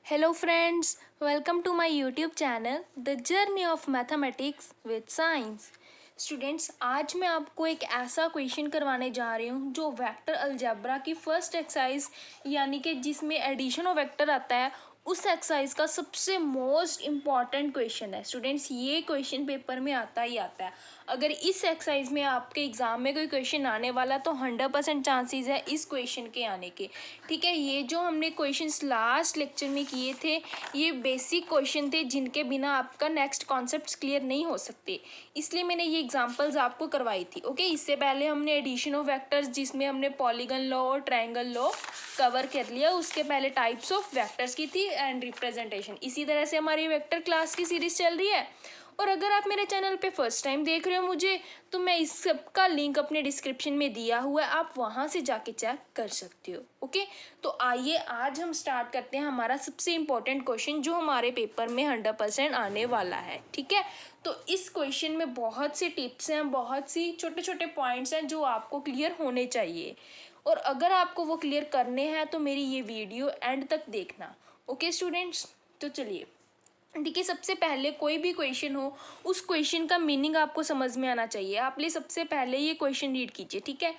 Hello friends, welcome to my YouTube channel The Journey of Mathematics with Science। Students, आज मैं आपको एक ऐसा क्वेश्चन करवाने जा रही हूँ जो वेक्टर अलजेब्रा की फर्स्ट एक्सरसाइज यानी कि जिसमें एडिशन ऑफ वेक्टर आता है उस एक्सरसाइज का सबसे मोस्ट इम्पॉर्टेंट क्वेश्चन है। स्टूडेंट्स, ये क्वेश्चन पेपर में आता ही आता है। अगर इस एक्सरसाइज में आपके एग्जाम में कोई क्वेश्चन आने वाला तो 100% चांसेस है इस क्वेश्चन के आने के। ठीक है, ये जो हमने क्वेश्चंस लास्ट लेक्चर में किए थे ये बेसिक क्वेश्चन थे जिनके बिना आपका नेक्स्ट कॉन्सेप्ट्स क्लियर नहीं हो सकते, इसलिए मैंने ये एग्जांपल्स आपको करवाई थी। ओके, इससे पहले हमने एडिशन ऑफ वेक्टर्स जिसमें हमने पॉलीगन लॉ और ट्रायंगल लॉ कवर कर लिया, उसके पहले टाइप्स ऑफ वेक्टर्स की थी एंड रिप्रेजेंटेशन। इसी तरह से हमारी वेक्टर क्लास की सीरीज चल रही है। और अगर आप मेरे चैनल पे फर्स्ट टाइम देख रहे हो मुझे, तो मैं इस सब का लिंक अपने डिस्क्रिप्शन में दिया हुआ है, आप वहाँ से जाके चेक कर सकते हो। ओके, तो आइए आज हम स्टार्ट करते हैं हमारा सबसे इम्पोर्टेंट क्वेश्चन जो हमारे पेपर में 100% आने वाला है। ठीक है, तो इस क्वेश्चन में बहुत सी टिप्स हैं, बहुत सी छोटे छोटे पॉइंट्स हैं जो आपको क्लियर होने चाहिए, और अगर आपको वो क्लियर करने हैं तो मेरी ये वीडियो एंड तक देखना। ओके स्टूडेंट्स, तो चलिए। देखिए, सबसे पहले कोई भी क्वेश्चन हो उस क्वेश्चन का मीनिंग आपको समझ में आना चाहिए। आप लिए सबसे पहले ये क्वेश्चन रीड कीजिए। ठीक है,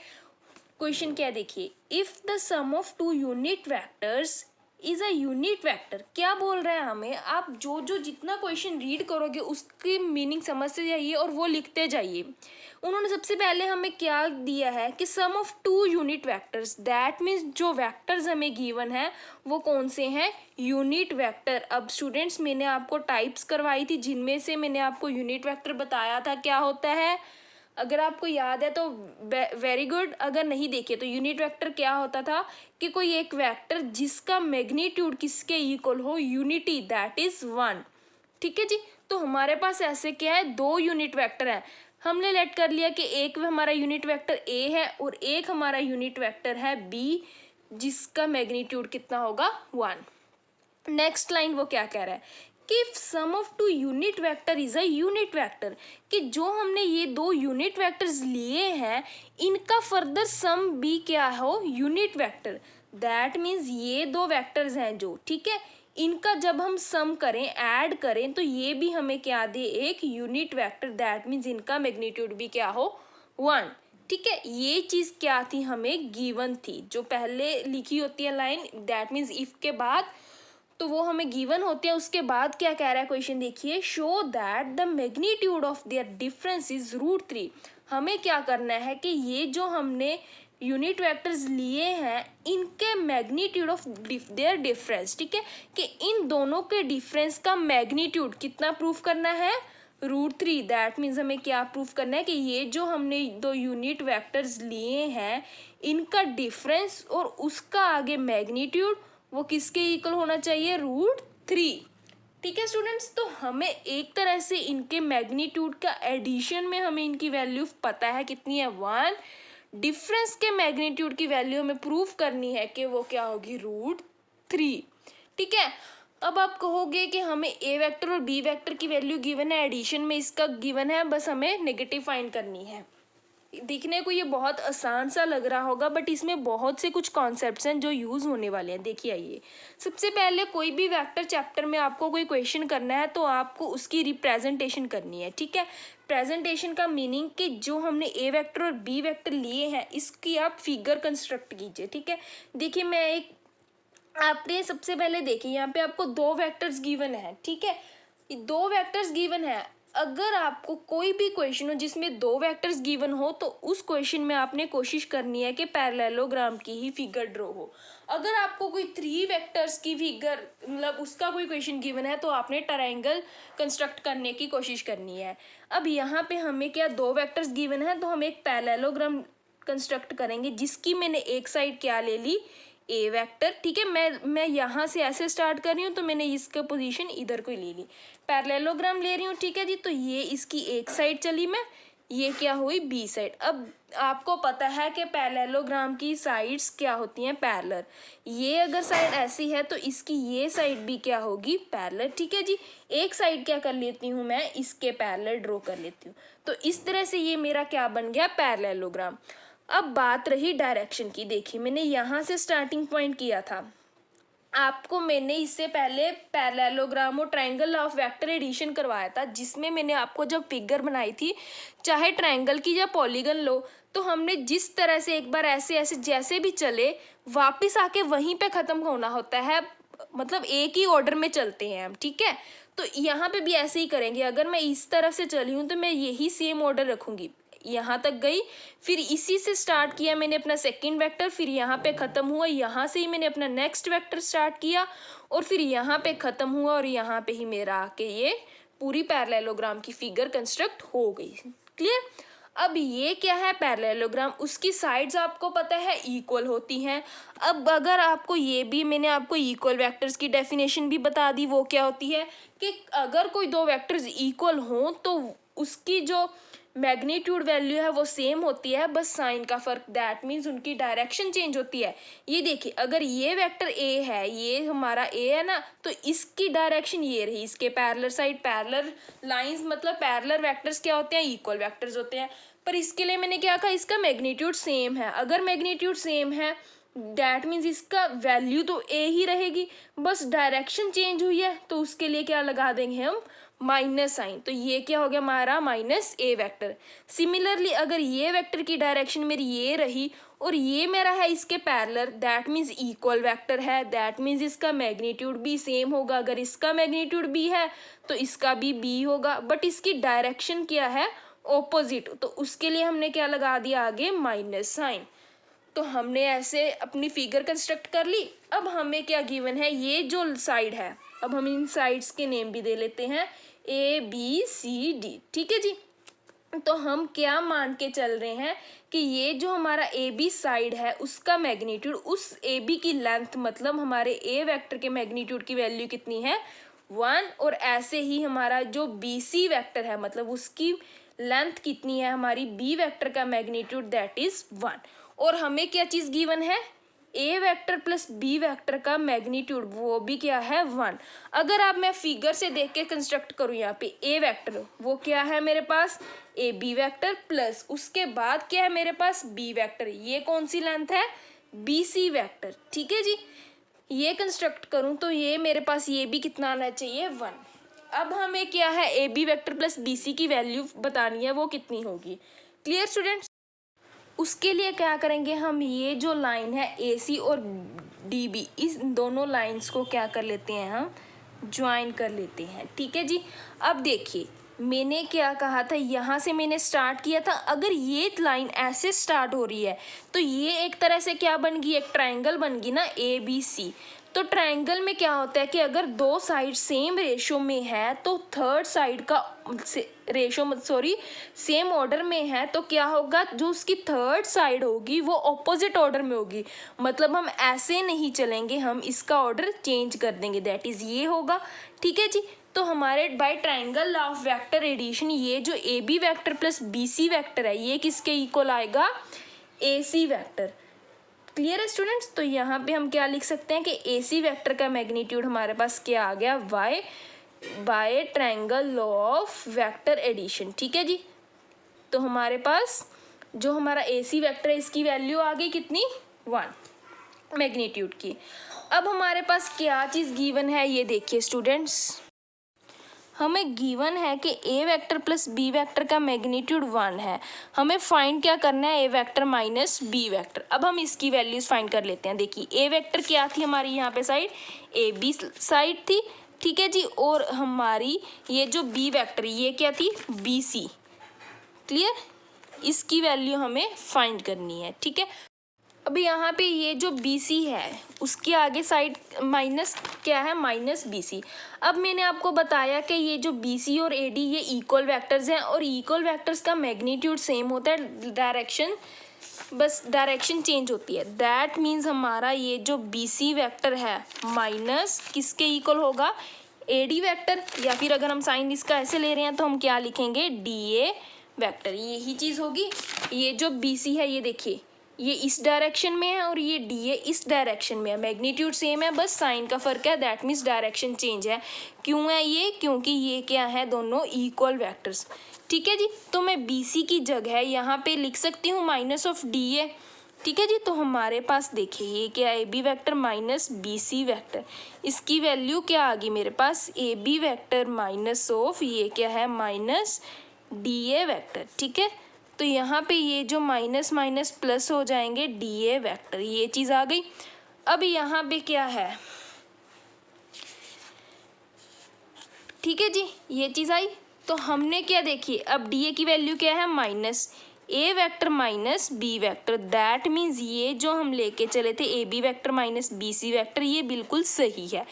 क्वेश्चन क्या है देखिए, if the sum of two unit vectors is a unit vector. क्या बोल रहा है हमें, आप जो जो जितना क्वेश्चन रीड करोगे उसकी मीनिंग समझते जाइए और वो लिखते जाइए। उन्होंने सबसे पहले हमें क्या दिया है कि sum of two unit vectors, that means जो वेक्टर्स हमें गिवन है वो कौन से हैं, यूनिट वेक्टर। अब स्टूडेंट्स, मैंने आपको टाइप्स करवाई थी जिनमें से मैंने आपको यूनिट वेक्टर बताया था क्या होता है। अगर आपको याद है तो वेरी गुड, अगर नहीं देखे तो यूनिट वेक्टर क्या होता था कि कोई एक वेक्टर जिसका मैग्नीट्यूड किसके इक्वल हो, यूनिटी, दैट इज 1। ठीक है जी, तो हमारे पास ऐसे क्या है, दो यूनिट वेक्टर है। हमने लेट कर लिया कि एक हमारा यूनिट वेक्टर ए है और एक हमारा यूनिट वेक्टर है बी जिसका मैग्नीट्यूड कितना होगा, 1। नेक्स्ट लाइन वो क्या कह रहा है कि sum of two unit vector is a unit vector, कि जो हमने ये दो यूनिट वेक्टर्स लिए हैं इनका फर्दर सम भी क्या हो, यूनिट वेक्टर। दैट मीन्स ये दो वेक्टर्स हैं जो, ठीक है, इनका जब हम सम करें, ऐड करें, तो ये भी हमें क्या दे, एक यूनिट वेक्टर। दैट मीन्स इनका मैग्नीट्यूड भी क्या हो, 1। ठीक है, ये चीज़ क्या थी, हमें गिवन थी, जो पहले लिखी होती है लाइन, दैट मीन्स इफ के बाद, तो वो हमें गिवन होती है। उसके बाद क्या कह रहा है क्वेश्चन देखिए, show that the magnitude of their difference is √3। हमें क्या करना है कि ये जो हमने यूनिट वेक्टर्स लिए हैं इनके मैग्नीट्यूड ऑफ देयर डिफरेंस, ठीक है, कि इन दोनों के डिफरेंस का मैग्नीट्यूड कितना प्रूफ करना है, √3। दैट मीन्स हमें क्या प्रूफ करना है कि ये जो हमने दो यूनिट वेक्टर्स लिए हैं इनका डिफरेंस और उसका आगे मैग्नीट्यूड वो किसके इक्वल होना चाहिए, √3। ठीक है स्टूडेंट्स, तो हमें एक तरह से इनके मैग्नीट्यूड का एडिशन में हमें इनकी वैल्यू पता है कितनी है, 1। डिफरेंस के मैग्नीट्यूड की वैल्यू हमें प्रूफ करनी है कि वो क्या होगी, √3। ठीक है, अब आप कहोगे कि हमें ए वेक्टर और बी वेक्टर की वैल्यू गिवन है, एडिशन में इसका गिवन है, बस हमें नेगेटिव फाइंड करनी है। दिखने को ये बहुत आसान सा लग रहा होगा बट इसमें बहुत से कुछ कॉन्सेप्ट्स हैं जो यूज़ होने वाले हैं। देखिए, आइए, सबसे पहले कोई भी वेक्टर चैप्टर में आपको कोई क्वेश्चन करना है तो आपको उसकी रिप्रेजेंटेशन करनी है। ठीक है, प्रेजेंटेशन का मीनिंग कि जो हमने ए वेक्टर और बी वेक्टर लिए हैं इसकी आप फिगर कंस्ट्रक्ट कीजिए। ठीक है, देखिए, मैं एक आपने सबसे पहले देखिए यहाँ पे आपको दो वेक्टर्स गिवन है। ठीक है, दो वेक्टर्स गिवन है। अगर आपको कोई भी क्वेश्चन हो जिसमें दो वेक्टर्स गिवन हो तो उस क्वेश्चन में आपने कोशिश करनी है कि पैरेललोग्राम की ही फिगर ड्रॉ हो। अगर आपको कोई 3 वेक्टर्स की फिगर मतलब उसका कोई क्वेश्चन गिवन है तो आपने ट्रायंगल कंस्ट्रक्ट करने की कोशिश करनी है। अब यहाँ पे हमें क्या, दो वेक्टर्स गिवन है तो हम एक पैरेललोग्राम कंस्ट्रक्ट करेंगे जिसकी मैंने एक साइड क्या ले ली, ए वेक्टर। ठीक है, मैं यहाँ से ऐसे स्टार्ट कर रही हूँ तो मैंने इसका पोजीशन इधर को ले ली, पैरेललोग्राम ले रही हूँ। ठीक है जी, तो ये इसकी एक साइड चली मैं, ये क्या हुई, बी साइड। अब आपको पता है कि पैरेललोग्राम की साइड्स क्या होती हैं, पैरेलल। ये अगर साइड ऐसी है तो इसकी ये साइड भी क्या होगी, पैरेलल। ठीक है जी, एक साइड क्या कर लेती हूँ मैं, इसके पैरेलल ड्रॉ कर लेती हूँ, तो इस तरह से ये मेरा क्या बन गया, पैरेललोग्राम। अब बात रही डायरेक्शन की। देखिए, मैंने यहाँ से स्टार्टिंग पॉइंट किया था, आपको मैंने इससे पहले पैरेललोग्राम और ट्रायंगल ऑफ वेक्टर एडिशन करवाया था, जिसमें मैंने आपको जब फिगर बनाई थी, चाहे ट्रायंगल की या पॉलीगन लो, तो हमने जिस तरह से एक बार ऐसे ऐसे जैसे भी चले वापस आके वहीं पे ख़त्म होना होता है, मतलब एक ही ऑर्डर में चलते हैं हम, ठीक है। तो यहाँ पे भी ऐसे ही करेंगे। अगर मैं इस तरफ से चली हूँ तो मैं यही सेम ऑर्डर रखूँगी, यहाँ तक गई, फिर इसी से स्टार्ट किया मैंने अपना सेकंड वेक्टर, फिर यहाँ पे ख़त्म हुआ, यहाँ से ही मैंने अपना नेक्स्ट वेक्टर स्टार्ट किया और फिर यहाँ पे ख़त्म हुआ और यहाँ पे ही मेरा आके ये पूरी पैरेललोग्राम की फिगर कंस्ट्रक्ट हो गई। क्लियर। अब ये क्या है पैरेललोग्राम, उसकी साइड्स आपको पता है इक्वल होती हैं। अब अगर आपको ये भी मैंने आपको इक्वल वेक्टर्स की डेफिनेशन भी बता दी, वो क्या होती है कि अगर कोई दो वेक्टर्स इक्वल हों तो उसकी जो मैग्नीट्यूड वैल्यू है वो सेम होती है, बस साइन का फ़र्क, दैट मीन्स उनकी डायरेक्शन चेंज होती है। ये देखिए, अगर ये वेक्टर ए है, ये हमारा ए है ना, तो इसकी डायरेक्शन ये रही, इसके पैरेलल साइड, पैरेलल लाइंस मतलब पैरेलल वेक्टर्स क्या होते हैं, इक्वल वेक्टर्स होते हैं। पर इसके लिए मैंने क्या कहा, इसका मैग्नीट्यूड सेम है। अगर मैग्नीट्यूड सेम है डैट मीन्स इसका वैल्यू तो ए ही रहेगी, बस डायरेक्शन चेंज हुई है तो उसके लिए क्या लगा देंगे हम, माइनस साइन। तो ये क्या हो गया हमारा माइनस ए वेक्टर। सिमिलरली अगर ये वेक्टर की डायरेक्शन मेरी ये रही और ये मेरा है इसके parallel, that means equal vector है, दैट मीन्स इसका मैग्नीट्यूड भी सेम होगा। अगर इसका मैग्नीट्यूड बी है तो इसका भी बी होगा, बट इसकी डायरेक्शन क्या है, ऑपोजिट, तो उसके लिए हमने क्या लगा दिया आगे, माइनस साइन। तो हमने ऐसे अपनी फिगर कंस्ट्रक्ट कर ली। अब हमें क्या गिवन है, ये जो साइड है, अब हम इन साइड्स के नेम भी दे लेते हैं, ए बी सी डी, ठीक है जी। तो हम क्या मान के चल रहे हैं कि ये जो हमारा ए बी साइड है उसका मैग्नीट्यूड, उस ए बी की लेंथ, मतलब हमारे ए वेक्टर के मैग्नीट्यूड की वैल्यू कितनी है, 1, और ऐसे ही हमारा जो बी सी वेक्टर है मतलब उसकी लेंथ कितनी है, हमारी बी वेक्टर का मैग्नीट्यूड, दैट इज 1। और हमें क्या चीज़ गिवन है, ए वेक्टर प्लस बी वेक्टर का मैग्नीट्यूड, वो भी क्या है, 1। अगर आप मैं फिगर से देख के कंस्ट्रक्ट करूँ, यहाँ पे ए वेक्टर वो क्या है मेरे पास, ए बी वेक्टर प्लस उसके बाद क्या है मेरे पास बी वेक्टर, ये कौन सी लेंथ है, बी सी वेक्टर, ठीक है जी। ये कंस्ट्रक्ट करूँ तो ये मेरे पास ये भी कितना आना चाहिए, 1। अब हमें क्या है, A B vector plus B C की वैल्यू बतानी है, वो कितनी होगी। Clear students. उसके लिए क्या करेंगे हम, ये जो लाइन है ए सी और डी बी, इस दोनों लाइंस को क्या कर लेते हैं, हम ज्वाइन कर लेते हैं, ठीक है जी। अब देखिए मैंने क्या कहा था, यहाँ से मैंने स्टार्ट किया था, अगर ये लाइन ऐसे स्टार्ट हो रही है तो ये एक तरह से क्या बन गई, एक ट्रायंगल बन गई ना, ए बी सी। तो ट्रायंगल में क्या होता है कि अगर दो साइड सेम रेशो में है तो थर्ड साइड का सेम ऑर्डर में है तो क्या होगा, जो उसकी थर्ड साइड होगी वो ऑपोजिट ऑर्डर में होगी, मतलब हम ऐसे नहीं चलेंगे, हम इसका ऑर्डर चेंज कर देंगे, दैट इज ये होगा, ठीक है जी। तो हमारे by triangle of vector addition ये जो A B vector plus B C vector है ये किसके इक्वल आएगा, ए सी वेक्टर। क्लियर है स्टूडेंट्स। तो यहाँ पे हम क्या लिख सकते हैं कि ए सी वेक्टर का मैग्नीट्यूड हमारे पास क्या आ गया, why by triangle law of vector addition, ठीक है जी। तो हमारे पास जो हमारा ए सी वेक्टर है इसकी वैल्यू आ गई कितनी, 1 मैग्नीट्यूड की। अब हमारे पास क्या चीज़ गिवन है, ये देखिए स्टूडेंट्स, हमें गिवन है कि ए वेक्टर प्लस बी वेक्टर का मैग्नीट्यूड 1 है, हमें फाइंड क्या करना है, ए वेक्टर माइनस बी वेक्टर। अब हम इसकी वैल्यूज़ फाइंड कर लेते हैं। देखिए ए वेक्टर क्या थी हमारी यहाँ पे साइड, ए बी साइड थी, ठीक है जी, और हमारी ये जो बी वेक्टर ये क्या थी, बी सी। क्लियर, इसकी वैल्यू हमें फाइंड करनी है, ठीक है। अभी यहाँ पे ये जो बी सी है उसके आगे साइड माइनस क्या है, माइनस बी सी। अब मैंने आपको बताया कि ये जो बी सी और ए डी ये इक्वल वेक्टर्स हैं और इक्वल वेक्टर्स का मैग्नीट्यूड सेम होता है, डायरेक्शन बस डायरेक्शन चेंज होती है। दैट मीन्स हमारा ये जो बी सी वेक्टर है माइनस किसके इक्वल होगा, ए डी वेक्टर, या फिर अगर हम साइन इसका ऐसे ले रहे हैं तो हम क्या लिखेंगे, डी ए वेक्टर, यही चीज़ होगी। ये जो बी सी है ये देखिए ये इस डायरेक्शन में है और ये डी ए इस डायरेक्शन में है, मैग्नीट्यूड सेम है, बस साइन का फ़र्क है, दैट मीन्स डायरेक्शन चेंज है। क्यों है ये, क्योंकि ये क्या है, दोनों इक्वल वेक्टर्स, ठीक है जी। तो मैं बी सी की जगह यहाँ पे लिख सकती हूँ माइनस ऑफ डी ए, ठीक है जी। तो हमारे पास देखिए ये क्या है, A B vector minus B C vector, इसकी वैल्यू क्या आ गई मेरे पास, A B vector minus of ये क्या है माइनस डी ए वैक्टर। ठीक है, तो यहाँ पे ये जो माइनस माइनस प्लस हो जाएंगे डी ए वैक्टर, ये चीज़ आ गई। अब यहाँ पे क्या है, ठीक है जी, ये चीज़ आई। तो हमने क्या देखिए, अब डी ए की वैल्यू क्या है minus A vector minus B vector, that means ये जो हम लेके चले थे A B vector minus B C vector, ये बिल्कुल सही है।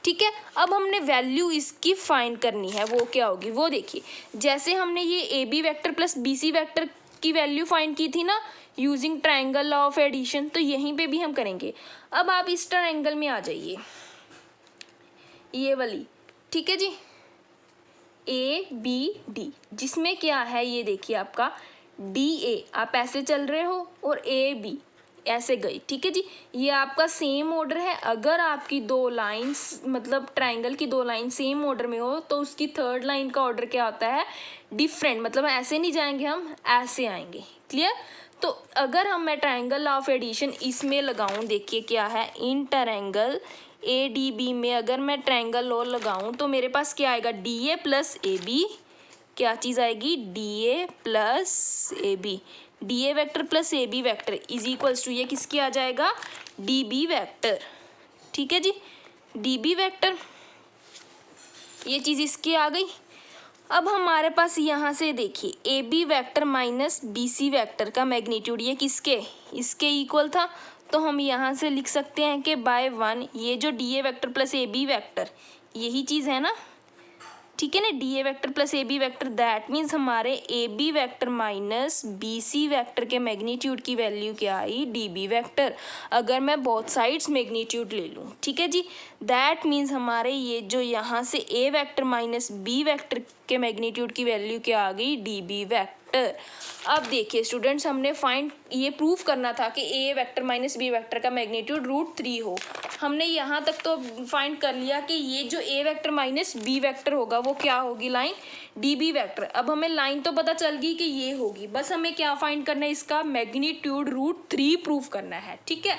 ठीक है, अब हमने वैल्यू इसकी फाइंड करनी है, वो क्या होगी वो देखिए। जैसे हमने ये A B vector plus B C vector की वैल्यू फाइंड की थी ना using triangle law of addition, तो यहीं पे भी हम करेंगे। अब आप इस ट्राइंगल में आ जाइए, ये वाली, ठीक है जी, ए बी डी, जिसमें क्या है ये देखिए आपका डी ए, आप ऐसे चल रहे हो और ए बी ऐसे गई। ठीक है जी, ये आपका सेम ऑर्डर है। अगर आपकी दो लाइंस मतलब ट्राइंगल की दो लाइन सेम ऑर्डर में हो तो उसकी थर्ड लाइन का ऑर्डर क्या होता है, डिफरेंट, मतलब ऐसे नहीं जाएंगे हम, ऐसे आएंगे। क्लियर। तो अगर हम मैं ट्राइंगल लॉ ऑफ एडिशन इसमें लगाऊं, देखिए क्या है, in triangle A D B में अगर मैं ट्राइंगल लॉ लगाऊं तो मेरे पास क्या आएगा, D A plus A B, क्या चीज़ आएगी, D A plus A B, D A vector plus A B vector is equals to ये किसकी आ जाएगा, डी बी वैक्टर। ठीक है जी, डी बी वैक्टर, ये चीज़ इसकी आ गई। अब हमारे पास यहाँ से देखिए A B vector minus B C vector का मैग्नीट्यूड ये किसके, इसके इक्वल था, तो हम यहाँ से लिख सकते हैं कि बाय वन ये जो D A vector plus A B vector यही चीज़ है ना, ठीक है ना, D A vector plus A B vector, that means हमारे A B vector minus B C vector के मैग्नीट्यूड की वैल्यू क्या आई, डी बी वैक्टर, अगर मैं बोथ साइड्स मैग्नीट्यूड ले लूँ। ठीक है जी, दैट मीन्स हमारे ये जो यहाँ से ए वैक्टर माइनस बी वैक्टर के मैग्नीट्यूड की वैल्यू क्या आ गई, डी बी वैक्टर। अब देखिए स्टूडेंट्स, हमने फाइंड ये प्रूव करना था कि ए वैक्टर माइनस बी वैक्टर का मैग्नीट्यूड √3 हो। हमने यहाँ तक तो फाइंड कर लिया कि ये जो ए वैक्टर माइनस बी वैक्टर होगा वो क्या होगी, लाइन डी बी वैक्टर। अब हमें लाइन तो पता चल गई कि ये होगी, बस हमें क्या फाइंड करना है, इसका मैग्नीट्यूड √3 प्रूव करना है। ठीक है,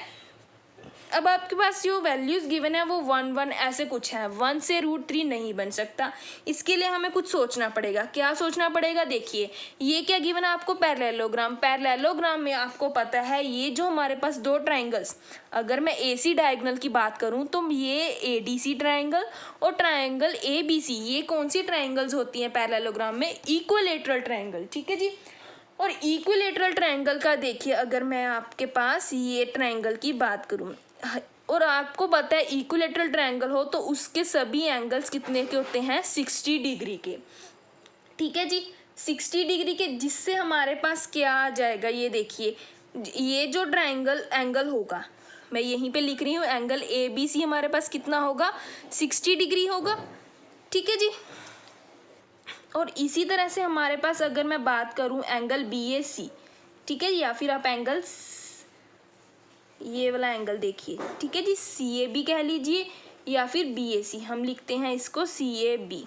अब आपके पास जो वैल्यूज़ गिवन है वो 1 1 ऐसे कुछ है, 1 से √3 नहीं बन सकता। इसके लिए हमें कुछ सोचना पड़ेगा। क्या सोचना पड़ेगा, देखिए ये क्या गिवन है आपको, पैरेललोग्राम। पैरेललोग्राम में आपको पता है ये जो हमारे पास दो ट्राइंगल्स, अगर मैं ए सी डायगोनल की बात करूं तो ये ए डी सी ट्राइंगल और ट्राइंगल ए बी सी, ये कौन सी ट्राइंगल्स होती हैं पैरेललोग्राम में, इक्विलेटरल ट्राइंगल। ठीक है जी, और इक्विलेटरल ट्राइंगल का देखिए अगर मैं आपके पास ये ट्राइंगल की बात करूं और आपको पता है इक्विलेटरल ट्रायंगल हो तो उसके सभी एंगल्स कितने के होते हैं, 60 डिग्री के। ठीक है जी, 60 डिग्री के, जिससे हमारे पास क्या आ जाएगा, ये देखिए ये जो ट्रायंगल एंगल होगा, मैं यहीं पे लिख रही हूँ, एंगल ए बी सी हमारे पास कितना होगा, 60 डिग्री होगा। ठीक है जी, और इसी तरह से हमारे पास अगर मैं बात करूँ एंगल बी ए सी, ठीक है, या फिर आप एंगल ये वाला एंगल देखिए, ठीक है जी, सी ए बी कह लीजिए या फिर बी ए सी, हम लिखते हैं इसको सी ए बी।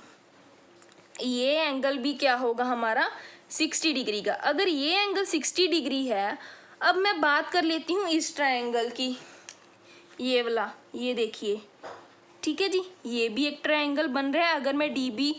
ये एंगल भी क्या होगा हमारा 60 डिग्री का। अगर ये एंगल 60 डिग्री है, अब मैं बात कर लेती हूँ इस ट्रायंगल की, ये वाला, ये देखिए, ठीक है जी, ये भी एक ट्रायंगल बन रहा है। अगर मैं डी बी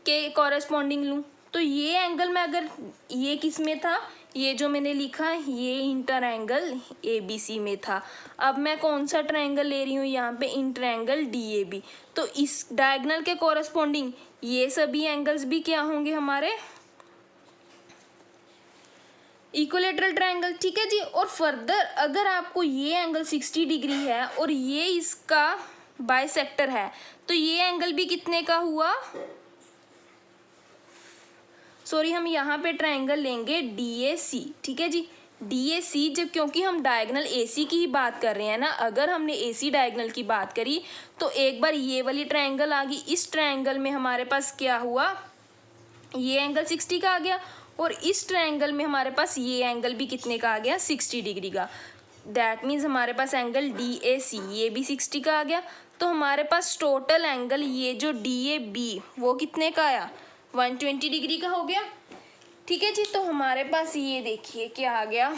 के कॉरेस्पॉन्डिंग लूँ तो ये एंगल में, अगर ये किस में था, ये जो मैंने लिखा ये inter angle A B C में था। अब मैं कौन सा ट्रायंगल ले रही हूँ यहाँ पे, inter angle D A B. तो इस डायगोनल के कॉरेस्पॉन्डिंग ये सभी एंगल्स भी क्या होंगे हमारे, इक्विलेटरल ट्रायंगल। ठीक है जी, और फर्दर अगर आपको ये एंगल 60 डिग्री है और ये इसका बाइसेक्टर है तो ये एंगल भी कितने का हुआ, सॉरी, हम यहाँ पे ट्रायंगल लेंगे डी ए सी। ठीक है जी, डी ए सी, जब क्योंकि हम डायगोनल ए सी की ही बात कर रहे हैं ना, अगर हमने ए सी डायगोनल की बात करी तो एक बार ये वाली ट्रायंगल आ गई, इस ट्रायंगल में हमारे पास क्या हुआ, ये एंगल 60 का आ गया और इस ट्रायंगल में हमारे पास ये एंगल भी कितने का आ गया, 60 डिग्री का। दैट मीन्स हमारे पास एंगल डी ए सी ये भी 60 का आ गया। तो हमारे पास टोटल एंगल ये जो डी ए बी वो कितने का आया, 120 डिग्री का हो गया। ठीक है जी, तो हमारे पास ये देखिए क्या आ गया,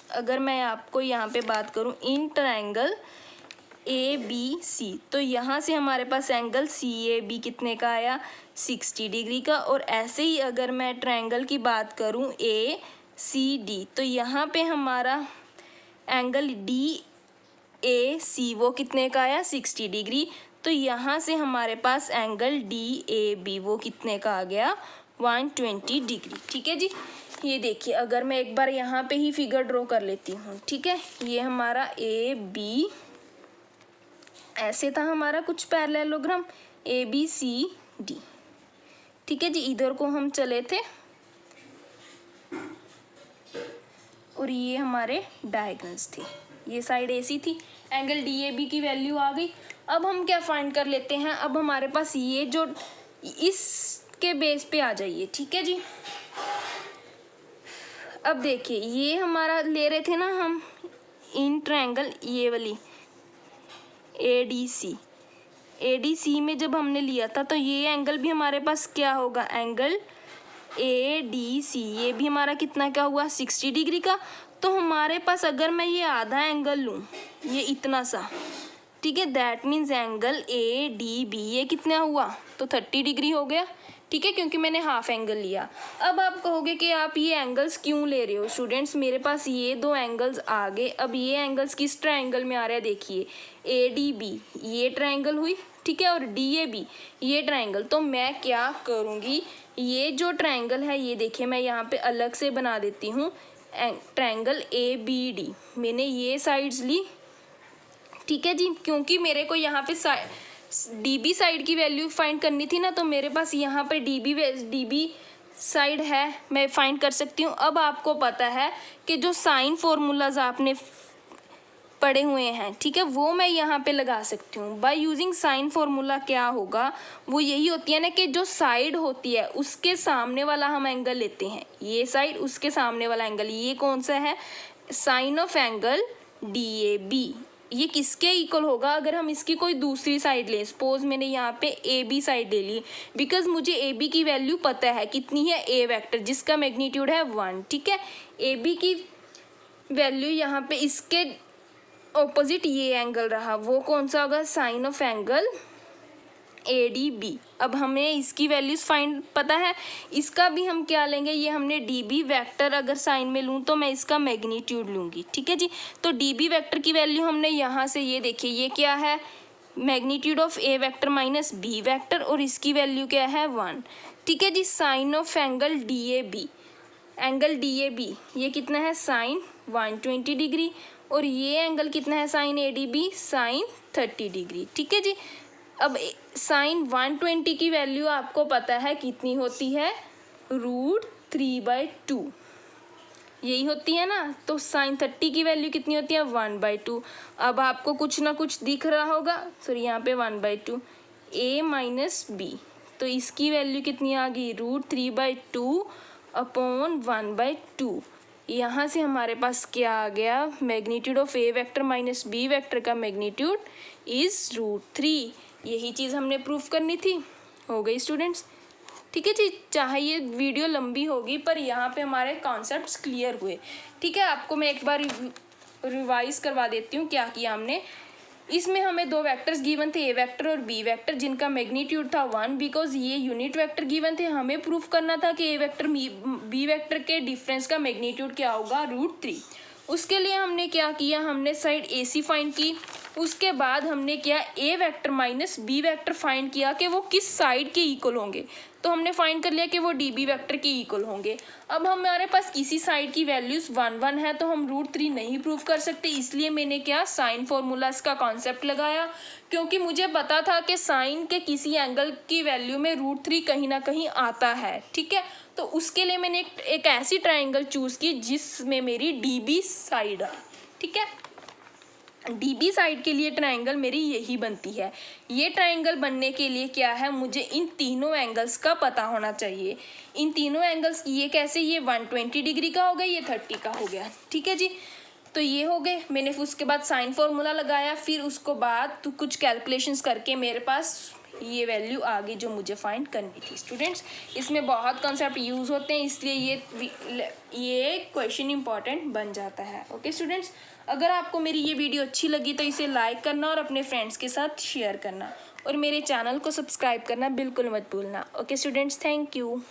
अगर मैं आपको यहाँ पे बात करूँ इन ट्रायंगल ABC, तो यहाँ से हमारे पास एंगल CAB कितने का आया 60 डिग्री का। और ऐसे ही अगर मैं ट्रायंगल की बात करूँ ACD, तो यहाँ पे हमारा एंगल DAC वो कितने का आया 60 डिग्री। तो यहाँ से हमारे पास एंगल DAB वो कितने का आ गया 120 डिग्री। ठीक है जी, ये देखिए अगर मैं एक बार यहाँ पे ही फिगर ड्रॉ कर लेती हूँ। ठीक है, ये हमारा AB ऐसे था हमारा कुछ पैरेललोग्राम ABCD। ठीक है जी, इधर को हम चले थे और ये हमारे डायगोनल्स थे, ये साइड AC थी, एंगल DAB की वैल्यू आ गई। अब हम क्या फाइंड कर लेते हैं, अब हमारे पास ये जो इसके बेस पे आ जाइए। ठीक है जी, अब देखिए ये हमारा ले रहे थे ना हम इन ट्रायंगल, ये वाली ADC में जब हमने लिया था तो ये एंगल भी हमारे पास क्या होगा, एंगल ADC ये भी हमारा कितना क्या हुआ 60 डिग्री का। तो हमारे पास अगर मैं ये आधा एंगल लूँ, ये इतना सा, ठीक है, दैट मीन्स एंगल ADB ये कितना हुआ तो 30 डिग्री हो गया। ठीक है, क्योंकि मैंने हाफ एंगल लिया। अब आप कहोगे कि आप ये एंगल्स क्यों ले रहे हो स्टूडेंट्स, मेरे पास ये दो एंगल्स आ गए। अब ये एंगल्स किस ट्रायंगल में आ रहा है, देखिए ADB ये ट्रायंगल हुई, ठीक है, और DAB ये ट्रायंगल। तो मैं क्या करूँगी, ये जो ट्रायंगल है ये देखिए मैं यहाँ पे अलग से बना देती हूँ ट्रायंगल ABD। मैंने ये साइड्स ली, ठीक है जी, क्योंकि मेरे को यहाँ पे DB साइड की वैल्यू फाइंड करनी थी ना, तो मेरे पास यहाँ पे DB साइड है, मैं फाइंड कर सकती हूँ। अब आपको पता है कि जो साइन फॉर्मूलाज आपने पढ़े हुए हैं, ठीक है, वो मैं यहाँ पे लगा सकती हूँ बाय यूजिंग साइन फॉर्मूला। क्या होगा, वो यही होती है ना कि जो साइड होती है उसके सामने वाला हम एंगल लेते हैं, ये साइड उसके सामने वाला एंगल, ये कौन सा है, साइन ऑफ एंगल DAB। ये किसके इक्वल होगा, अगर हम इसकी कोई दूसरी साइड लें, सपोज मैंने यहाँ पे AB साइड ले ली, बिकॉज मुझे AB की वैल्यू पता है कितनी है, A वेक्टर जिसका मैग्नीट्यूड है 1। ठीक है, AB की वैल्यू यहाँ पे इसके ऑपोजिट ये एंगल रहा, वो कौन सा होगा, साइन ऑफ एंगल ADB। अब हमें इसकी वैल्यूज फाइंड पता है, इसका भी हम क्या लेंगे, ये हमने DB वेक्टर अगर साइन में लूँ तो मैं इसका मैग्नीट्यूड लूँगी। ठीक है जी, तो DB वेक्टर की वैल्यू हमने यहाँ से, ये देखिए ये क्या है, magnitude of A vector minus B vector, और इसकी वैल्यू क्या है 1। ठीक है जी, sine of angle DAB, angle DAB ये कितना है साइन 120 डिग्री, और ये एंगल कितना है साइन ADB साइन 30 डिग्री। ठीक है जी, अब साइन 120 की वैल्यू आपको पता है कितनी होती है, √3/2 यही होती है ना। तो साइन 30 की वैल्यू कितनी होती है 1/2। अब आपको कुछ ना कुछ दिख रहा होगा, सॉरी यहाँ पे 1/2 A माइनस B, तो इसकी वैल्यू कितनी आ गई √3/2 अपॉन 1/2। यहाँ से हमारे पास क्या आ गया, magnitude of A vector minus B vector का मैग्नीट्यूड इज √3। यही चीज़ हमने प्रूफ करनी थी, हो गई स्टूडेंट्स। ठीक है जी, चाहे ये वीडियो लंबी होगी पर यहाँ पे हमारे कॉन्सेप्ट्स क्लियर हुए। ठीक है, आपको मैं एक बार रिवाइज करवा देती हूँ क्या किया हमने। इसमें हमें दो वेक्टर्स गिवन थे, A वेक्टर और B वेक्टर, जिनका मैग्नीट्यूड था 1। बिकॉज ये यूनिट वेक्टर गिवन थे, हमें प्रूफ करना था कि A वेक्टर B वेक्टर के डिफरेंस का मैग्नीट्यूड क्या होगा √3। उसके लिए हमने क्या किया, हमने साइड AC फाइंड की, उसके बाद हमने किया A vector minus B vector find किया कि वो किस साइड के इक्वल होंगे। तो हमने फाइंड कर लिया कि वो DB वेक्टर के इक्वल होंगे। अब हमारे पास किसी साइड की वैल्यूज 1 1 है, तो हम √3 नहीं प्रूव कर सकते, इसलिए मैंने क्या साइन फॉर्मूलाज का कॉन्सेप्ट लगाया, क्योंकि मुझे पता था कि साइन के किसी एंगल की वैल्यू में √3 कहीं ना कहीं आता है। ठीक है, तो उसके लिए मैंने एक ऐसी ट्रायंगल चूज़ की जिसमें मेरी DB साइड है। ठीक है, DB साइड के लिए ट्रायंगल मेरी यही बनती है। ये ट्रायंगल बनने के लिए क्या है, मुझे इन तीनों एंगल्स का पता होना चाहिए। इन तीनों एंगल्स, ये कैसे, ये 120 डिग्री का हो गया, ये 30 का हो गया। ठीक है जी, तो ये हो गए। मैंने उसके बाद साइन फॉर्मूला लगाया, फिर उसको बाद तो कुछ कैलकुलेशंस करके मेरे पास ये वैल्यू आ गई जो मुझे फाइंड करनी थी। स्टूडेंट्स, इसमें बहुत कॉन्सेप्ट यूज़ होते हैं, इसलिए ये क्वेश्चन इंपॉर्टेंट बन जाता है। ओके स्टूडेंट्स, अगर आपको मेरी ये वीडियो अच्छी लगी तो इसे लाइक करना और अपने फ्रेंड्स के साथ शेयर करना, और मेरे चैनल को सब्सक्राइब करना बिल्कुल मत भूलना। Okay students, thank you.